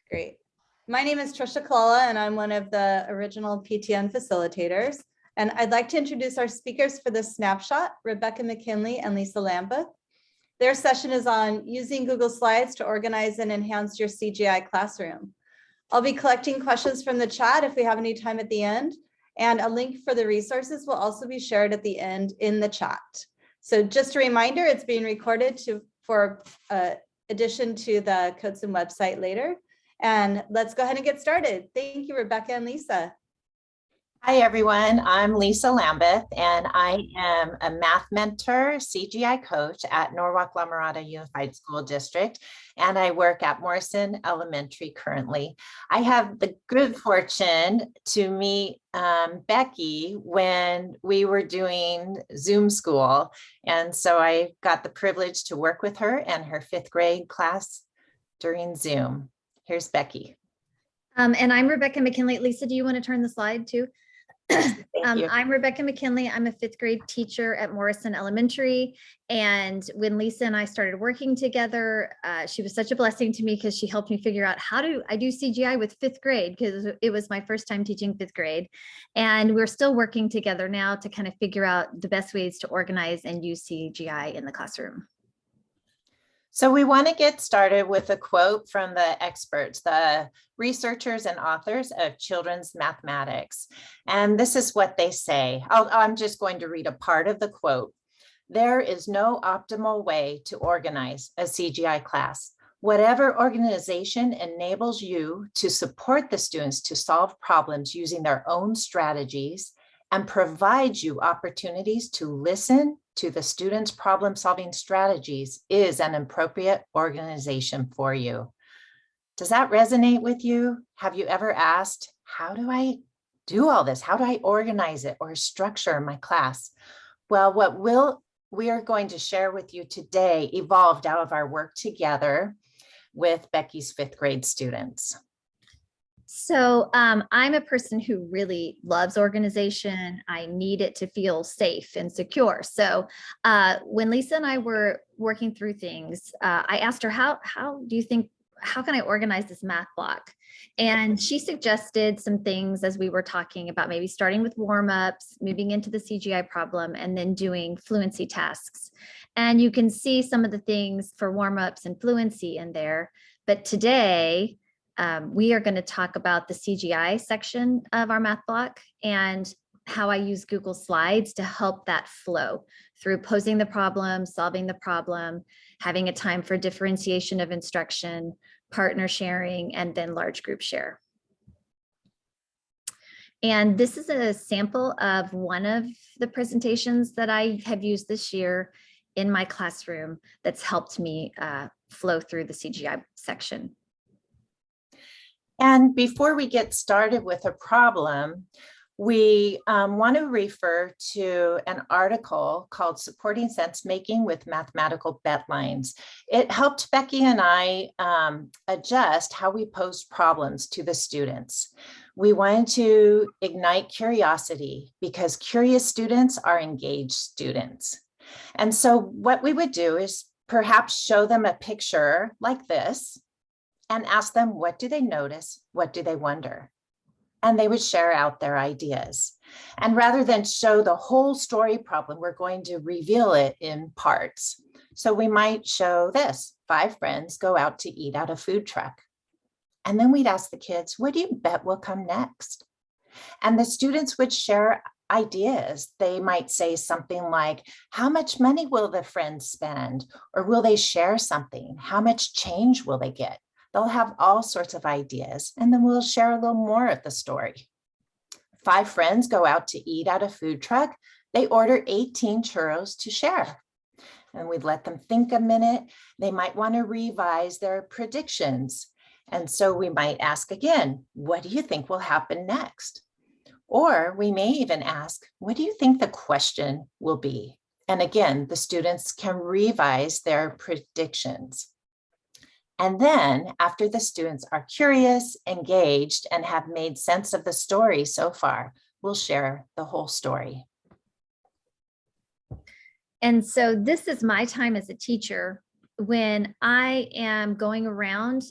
Great. My name is Trisha Kalala, and I'm one of the original PTN facilitators. And I'd like to introduce our speakers for this snapshot, Rebecca McKinley and Lisa Lambuth. Their session is on using Google Slides to organize and enhance your CGI classroom. I'll be collecting questions from the chat if we have any time at the end, and a link for the resources will also be shared at the end in the chat. So just a reminder, it's being recorded for addition to the Cotsen website later. And let's go ahead and get started. Thank you, Rebecca and Lisa. Hi, everyone. I'm Lisa Lambuth, and I am a math mentor, CGI coach at Norwalk-La Mirada Unified School District, and I work at Morrison Elementary currently. I have the good fortune to meet Becky when we were doing Zoom school, and so I got the privilege to work with her and her 5th grade class during Zoom. Here's Becky. And I'm Rebecca McKinley. Lisa, do you want to turn the slide too? You. I'm Rebecca McKinley. I'm a 5th grade teacher at Morrison Elementary. And when Lisa and I started working together, she was such a blessing to me because she helped me figure out how do I do CGI with 5th grade, because it was my first time teaching 5th grade. And we're still working together now to kind of figure out the best ways to organize and use CGI in the classroom. So we want to get started with a quote from the experts, the researchers and authors of children's mathematics. And this is what they say. I'm just going to read a part of the quote. There is no optimal way to organize a CGI class. Whatever organization enables you to support the students to solve problems using their own strategies and provides you opportunities to listen to the students' problem-solving strategies is an appropriate organization for you. Does that resonate with you? Have you ever asked, how do I do all this? How do I organize it or structure my class? Well, what we are going to share with you today evolved out of our work together with Becky's 5th grade students. So I'm a person who really loves organization. I need it to feel safe and secure. So when Lisa and I were working through things, I asked her, how can I organize this math block? And she suggested some things as we were talking about, maybe starting with warm-ups, moving into the CGI problem, and then doing fluency tasks. And you can see some of the things for warm-ups and fluency in there. But today, we are going to talk about the CGI section of our math block and how I use Google Slides to help that flow through posing the problem, solving the problem, having a time for differentiation of instruction, partner sharing, and then large group share. And this is a sample of one of the presentations that I have used this year in my classroom that's helped me flow through the CGI section. And before we get started with a problem, we want to refer to an article called Supporting Sense Making with Mathematical Bedlines. It helped Becky and I adjust how we posed problems to the students. We wanted to ignite curiosity because curious students are engaged students. And so what we would do is perhaps show them a picture like this and ask them, what do they notice? What do they wonder? And they would share out their ideas. And rather than show the whole story problem, we're going to reveal it in parts. So we might show this: 5 friends go out to eat at a food truck. And then we'd ask the kids, what do you bet will come next? And the students would share ideas. They might say something like, how much money will the friends spend? Or will they share something? How much change will they get? They'll have all sorts of ideas, and then we'll share a little more of the story. 5 friends go out to eat at a food truck. They order 18 churros to share. And we'd let them think a minute. They might want to revise their predictions. And so we might ask again, what do you think will happen next? Or we may even ask, what do you think the question will be? And again, the students can revise their predictions. And then after the students are curious, engaged, and have made sense of the story so far, we'll share the whole story. And so this is my time as a teacher when I am going around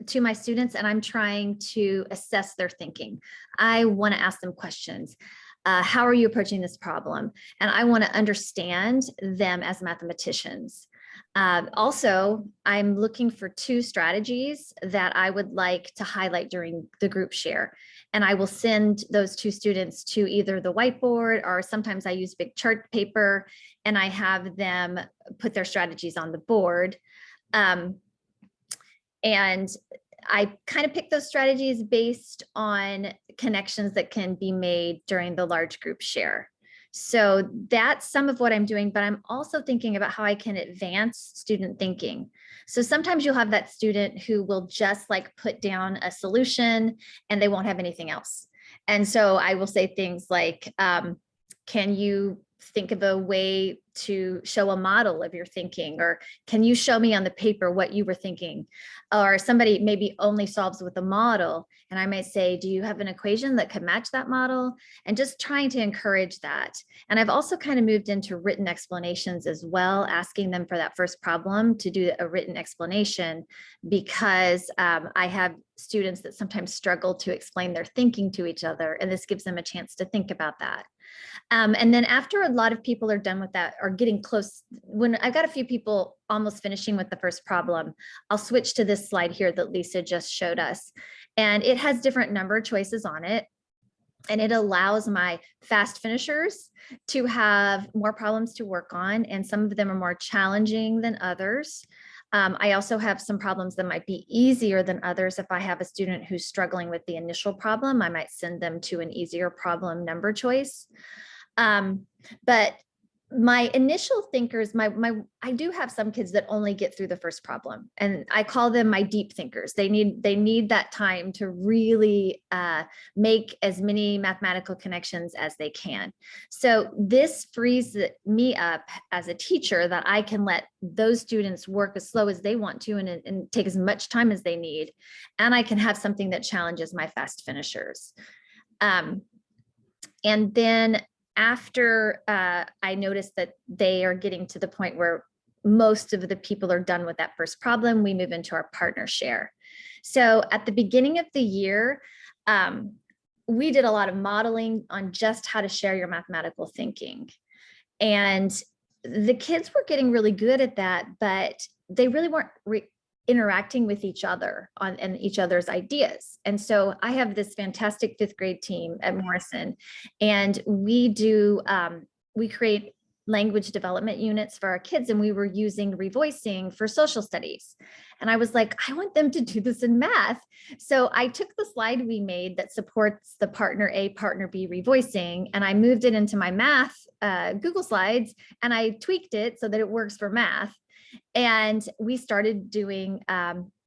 to my students and I'm trying to assess their thinking. I want to ask them questions. How are you approaching this problem? And I want to understand them as mathematicians. Also, I'm looking for 2 strategies that I would like to highlight during the group share. And I will send those 2 students to either the whiteboard, or sometimes I use big chart paper and I have them put their strategies on the board. And I kind of pick those strategies based on connections that can be made during the large group share. So that's some of what I'm doing, but I'm also thinking about how I can advance student thinking. So sometimes you'll have that student who will just like put down a solution and they won't have anything else. And so I will say things like, can you think of a way to show a model of your thinking, or can you show me on the paper what you were thinking? Or somebody maybe only solves with a model, and I might say, do you have an equation that could match that model? And just trying to encourage that. And I've also kind of moved into written explanations as well, asking them for that first problem to do a written explanation, because I have students that sometimes struggle to explain their thinking to each other, and this gives them a chance to think about that. And then after a lot of people are done with that, or getting close, when I've got a few people almost finishing with the first problem, I'll switch to this slide here that Lisa just showed us. And it has different number choices on it. And it allows my fast finishers to have more problems to work on. And some of them are more challenging than others. I also have some problems that might be easier than others. If I have a student who's struggling with the initial problem, I might send them to an easier problem number choice. But my initial thinkers, I do have some kids that only get through the first problem, and I call them my deep thinkers. They need that time to really make as many mathematical connections as they can. So this frees me up as a teacher, that I can let those students work as slow as they want to and take as much time as they need. And I can have something that challenges my fast finishers. And then after I noticed that they are getting to the point where most of the people are done with that first problem, we move into our partner share. So at the beginning of the year, we did a lot of modeling on just how to share your mathematical thinking. And the kids were getting really good at that, but they really weren't interacting with each other and each other's ideas. And so I have this fantastic 5th grade team at Morrison, and we create language development units for our kids, and we were using revoicing for social studies. And I was like, I want them to do this in math. So I took the slide we made that supports the partner A, partner B revoicing, and I moved it into my math Google Slides, and I tweaked it so that it works for math. And we started doing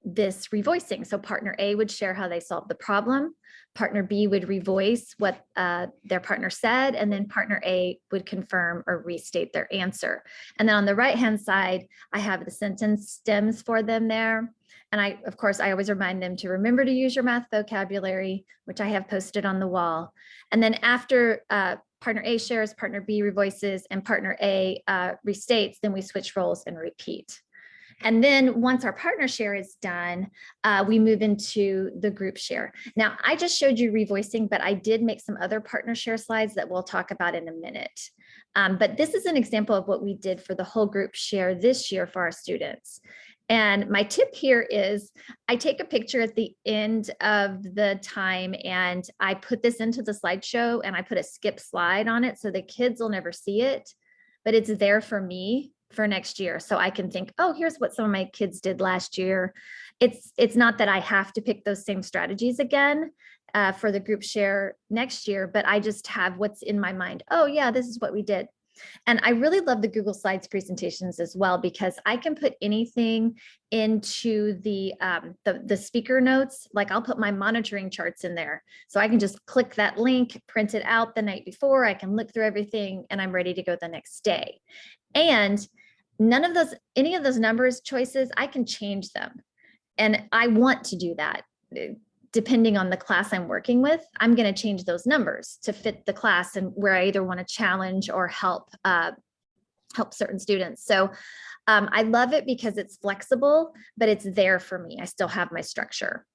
this revoicing. So partner A would share how they solved the problem. Partner B would revoice what their partner said, and then partner A would confirm or restate their answer. And then on the right-hand side, I have the sentence stems for them there. And of course, I always remind them to remember to use your math vocabulary, which I have posted on the wall. And then after partner A shares, partner B revoices, and partner A restates, then we switch roles and repeat. And then once our partner share is done, we move into the group share. Now, I just showed you revoicing, but I did make some other partner share slides that we'll talk about in a minute. But this is an example of what we did for the whole group share this year for our students. And my tip here is I take a picture at the end of the time and I put this into the slideshow, and I put a skip slide on it so the kids will never see it, but it's there for me for next year. So I can think, oh, here's what some of my kids did last year. It's not that I have to pick those same strategies again for the group share next year, but I just have what's in my mind. Oh yeah, this is what we did. And I really love the Google Slides presentations as well, because I can put anything into the speaker notes. Like I'll put my monitoring charts in there. So I can just click that link, print it out the night before. I can look through everything and I'm ready to go the next day. And any of those numbers choices, I can change them. And I want to do that. Depending on the class I'm working with, I'm going to change those numbers to fit the class and where I either want to challenge or help help certain students. So I love it because it's flexible, but it's there for me. I still have my structure.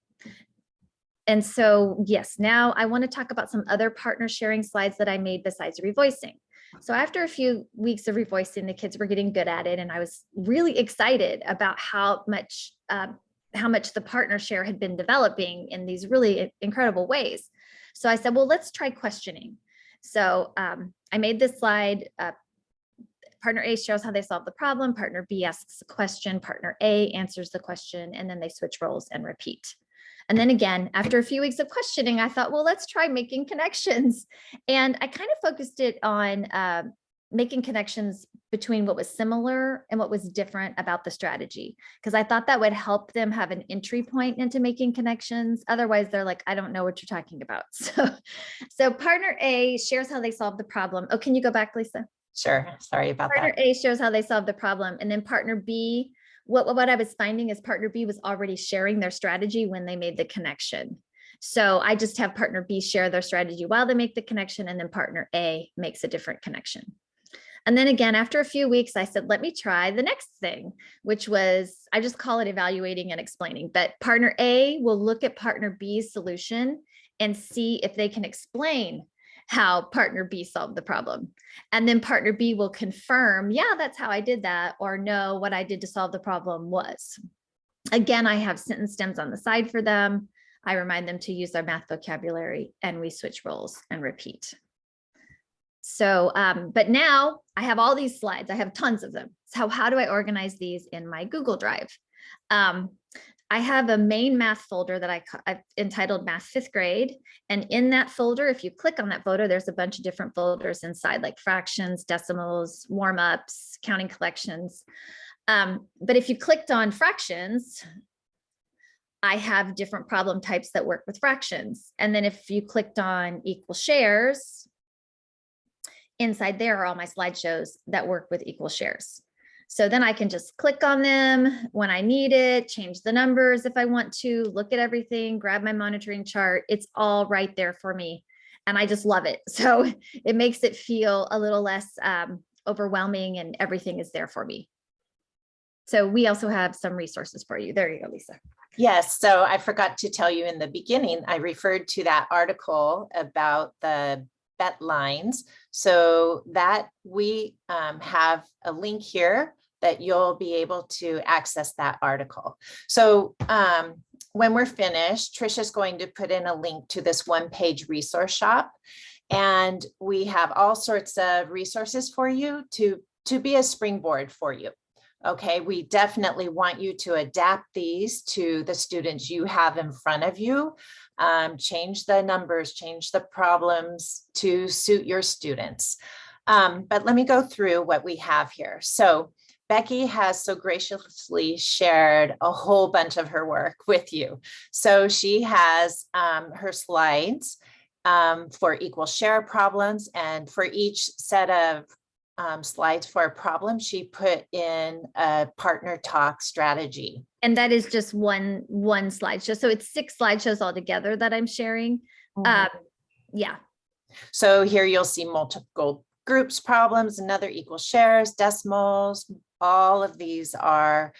And so, yes, now I want to talk about some other partner sharing slides that I made besides revoicing. So after a few weeks of revoicing, the kids were getting good at it. And I was really excited about how much the partner share had been developing in these really incredible ways. So I said, well, let's try questioning. So I made this slide. Partner A shows how they solve the problem. Partner B asks a question. Partner A answers the question, and then they switch roles and repeat. And then again, after a few weeks of questioning, I thought, well, let's try making connections. And I kind of focused it on making connections between what was similar and what was different about the strategy, because I thought that would help them have an entry point into making connections. Otherwise, they're like, I don't know what you're talking about. So partner A shares how they solve the problem. Oh, can you go back, Lisa? Sure. Sorry about that. Partner A shows how they solve the problem. And then partner B, what I was finding is partner B was already sharing their strategy when they made the connection. So I just have partner B share their strategy while they make the connection, and then partner A makes a different connection. And then again, after a few weeks, I said, let me try the next thing, which was, I just call it evaluating and explaining. But partner A will look at partner B's solution and see if they can explain how partner B solved the problem. And then partner B will confirm, yeah, that's how I did that, or no, what I did to solve the problem was. Again, I have sentence stems on the side for them. I remind them to use their math vocabulary, and we switch roles and repeat. So, but now I have all these slides. I have tons of them. So how do I organize these in my Google Drive? I have a main math folder that I've entitled Math 5th Grade. And in that folder, if you click on that folder, there's a bunch of different folders inside, like fractions, decimals, warm-ups, counting collections. But if you clicked on fractions, I have different problem types that work with fractions. And then if you clicked on equal shares, inside there are all my slideshows that work with equal shares. So then I can just click on them when I need it, change the numbers if I want to, look at everything, grab my monitoring chart. It's all right there for me. And I just love it. So it makes it feel a little less overwhelming, and everything is there for me. So we also have some resources for you. There you go, Lisa. Yes, so I forgot to tell you in the beginning, I referred to that article about the bet lines, so that we have a link here that you'll be able to access that article. So when we're finished, Trisha's going to put in a link to this one-page resource shop, and we have all sorts of resources for you to be a springboard for you. Okay, we definitely want you to adapt these to the students you have in front of you. Change the numbers, change the problems to suit your students. But let me go through what we have here. So Becky has so graciously shared a whole bunch of her work with you. So she has her slides for equal share problems, and for each set of slides for a problem, she put in a partner talk strategy. And that is just one slideshow. So it's 6 slideshows altogether that I'm sharing. Yeah. So here you'll see multiple groups problems, another equal shares, decimals. All of these are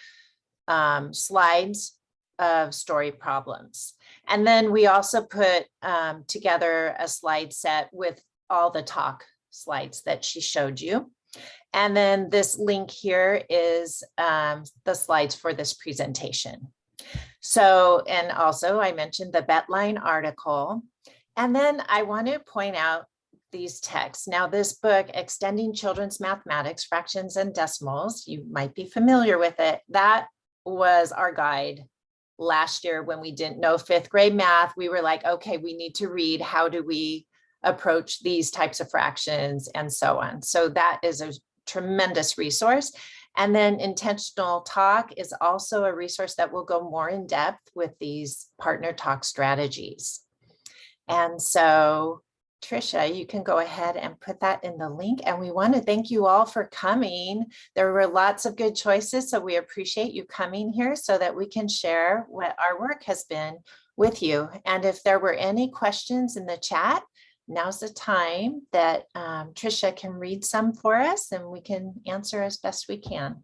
slides of story problems. And then we also put together a slide set with all the talk slides that she showed you. And then this link here is the slides for this presentation. So, and also I mentioned the Betline article. And then I want to point out these texts. Now this book, Extending Children's Mathematics, Fractions and Decimals, you might be familiar with it. That was our guide last year when we didn't know 5th grade math. We were like, okay, we need to read, how do we approach these types of fractions and so on. So that is a tremendous resource. And then Intentional Talk is also a resource that will go more in depth with these partner talk strategies. And so Trisha, you can go ahead and put that in the link. And we want to thank you all for coming. There were lots of good choices, so we appreciate you coming here so that we can share what our work has been with you. And if there were any questions in the chat, now's the time that Tricia can read some for us and we can answer as best we can.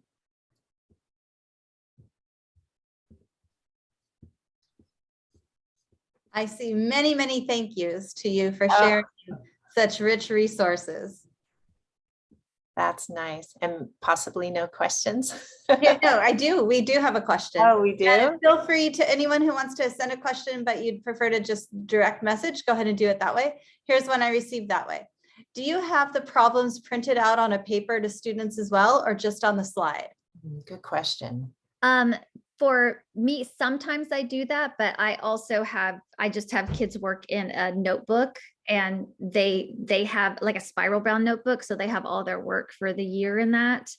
I see many, many thank yous to you for sharing such rich resources. That's nice. And possibly no questions. Yeah, no, I do. We do have a question. Oh, we do? And feel free to anyone who wants to send a question, but you'd prefer to just direct message, go ahead and do it that way. Here's one I received that way. Do you have the problems printed out on a paper to students as well, or just on the slide? Good question. For me, sometimes I do that, but I just have kids work in a notebook, and they have like a spiral bound notebook. So they have all their work for the year in that.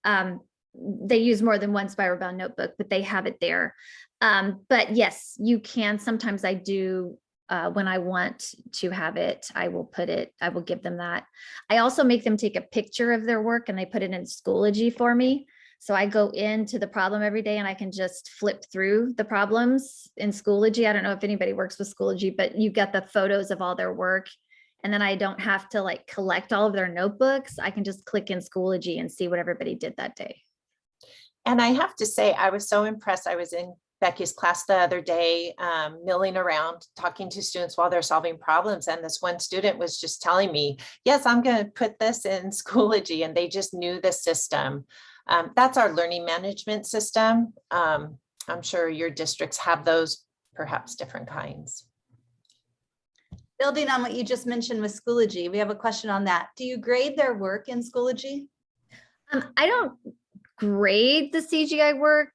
They use more than one spiral bound notebook, but they have it there. But yes, you can. Sometimes I do. When I want to have it, I will give them that. I also make them take a picture of their work and they put it in Schoology for me. So I go into the problem every day and I can just flip through the problems in Schoology. I don't know if anybody works with Schoology, but you get the photos of all their work. And then I don't have to like collect all of their notebooks. I can just click in Schoology and see what everybody did that day. And I have to say, I was so impressed. I was in Becky's class the other day, milling around, talking to students while they're solving problems. And this one student was just telling me, yes, I'm going to put this in Schoology. And they just knew the system. That's our learning management system. I'm sure your districts have those, perhaps different kinds. Building on what you just mentioned with Schoology, we have a question on that. Do you grade their work in Schoology? I don't grade the CGI work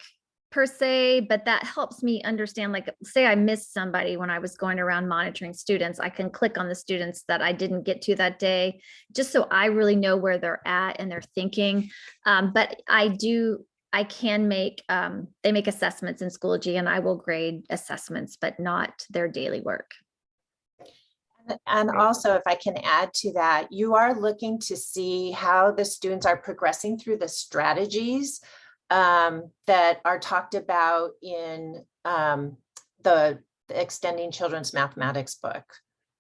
per se, but that helps me understand, like, say I missed somebody when I was going around monitoring students, I can click on the students that I didn't get to that day, just so I really know where they're at and they're thinking. But I can make, they make assessments in Schoology and I will grade assessments, but not their daily work. And also, if I can add to that, you are looking to see how the students are progressing through the strategies that are talked about in the Extending Children's Mathematics book.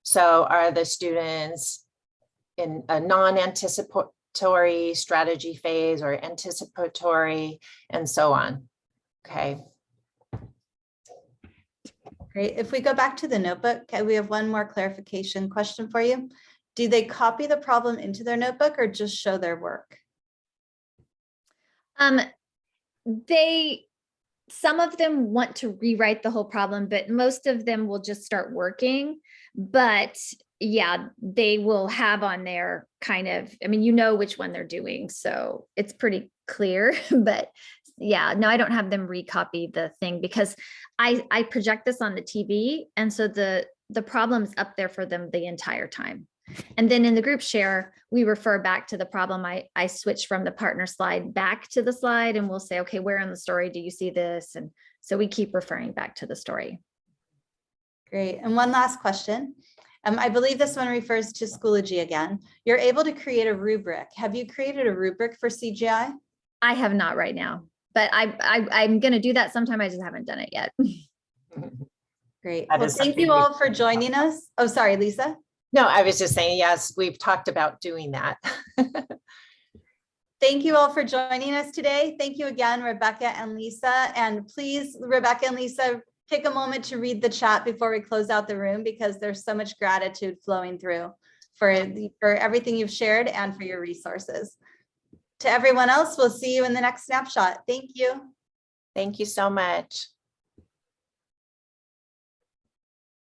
So are the students in a non-anticipatory strategy phase or anticipatory, and so on? Okay. Great. If we go back to the notebook, we have one more clarification question for you. Do they copy the problem into their notebook or just show their work? Some of them want to rewrite the whole problem, but most of them will just start working. But yeah, they will have on there kind of, I mean, you know which one they're doing, so it's pretty clear. But yeah, no, I don't have them recopy the thing because I project this on the TV. And so the problem's up there for them the entire time. And then in the group share, we refer back to the problem. I switch from the partner slide back to the slide and we'll say, okay, where in the story do you see this? And so we keep referring back to the story. Great. And one last question. I believe this one refers to Schoology again. You're able to create a rubric. Have you created a rubric for CGI? I have not right now, but I'm going to do that sometime. I just haven't done it yet. Great. Well, thank you all for joining us. Oh, sorry, Lisa. No, I was just saying, yes, we've talked about doing that. Thank you all for joining us today. Thank you again, Rebecca and Lisa. And please, Rebecca and Lisa, take a moment to read the chat before we close out the room, because there's so much gratitude flowing through for everything you've shared and for your resources. To everyone else, we'll see you in the next snapshot. Thank you. Thank you so much.